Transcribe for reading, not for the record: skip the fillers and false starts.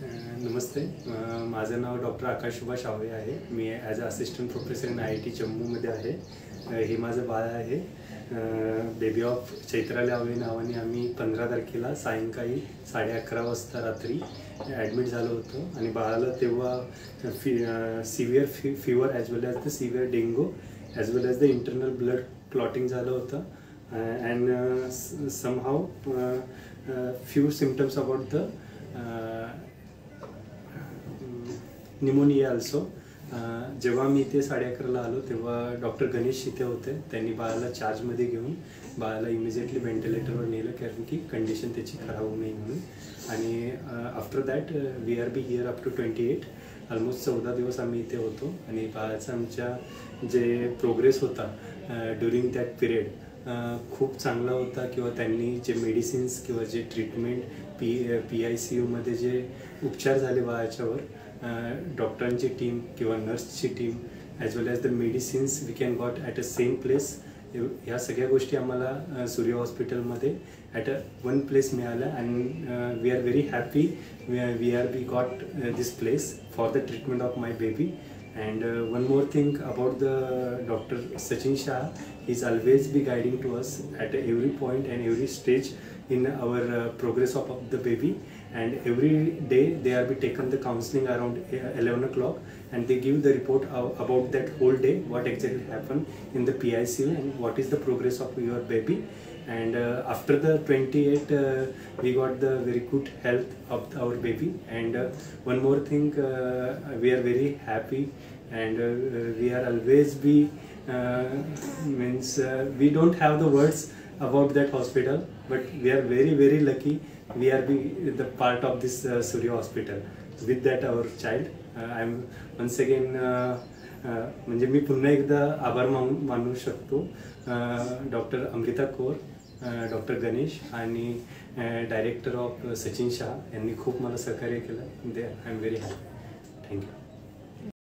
नमस्ते. माझं नाव डॉक्टर आकाश सुभाष सावळे आहे. मी as a assistant professor in IIT जम्मूमध्ये आहे. हे माझं बाळ आहे. बेबी ऑफ चैत्रा लावळे नावाने आम्ही 15 तारखेला सायंकाळी 11:30 वाजता रात्री ॲडमिट झालो होतो आणि बाळाला तेव्हा severe fever as well as the severe dengue as well as the internal blood clotting झालं होतं and somehow few symptoms about the pneumonia also. जेव्हा मी इथे 11:30ला आलो तेव्हा डॉक्टर गणेश इथे होते. त्यांनी बाळाला चार्जमध्ये घेऊन बाळाला इमिजिएटली व्हेंटिलेटरवर नेलं, कारण की कंडिशन त्याची खराब होऊ नये म्हणून. आणि after that we are be here up to 28 almost 14 दिवस आम्ही इथे होतो. आणि बाळाचा आमच्या जे प्रोग्रेस होता ड्युरिंग दॅट पिरियड खूप चांगला होता. किंवा त्यांनी जे मेडिसिन्स किंवा जे ट्रीटमेंट PICUमध्ये जे उपचार झाले बाळाच्यावर, डॉक्टरांची टीम किंवा नर्सची team as well as the medicines we can got at a same place, ह्या सगळ्या गोष्टी आम्हाला सूर्य हॉस्पिटलमध्ये ॲट अ वन प्लेस मिळाल्या. And we are very happy we got this place for the treatment of my baby. And one more thing about the Dr. Sachin Shah, he's always be guiding to us at every point and every stage in our progress of the baby. And every day they are be taken the counseling around 11 o'clock, and they give the report about that whole day, what exactly happened in the PICU and what is the progress of your baby. And after the 28 we got the very good health of our baby. And one more thing, we are very happy and we are always be we don't have the words about that hospital, but we are very lucky we are be the part of this Surya hospital. With that our child, I am once again म्हणजे मी पुन्हा एकदा आभार मानू शकतो doctor Amruta Kaur, doctor Ganesh आणि director of Sachin Shah यांनी खूप मला सहकार्य केलं. I am very happy. Thank you.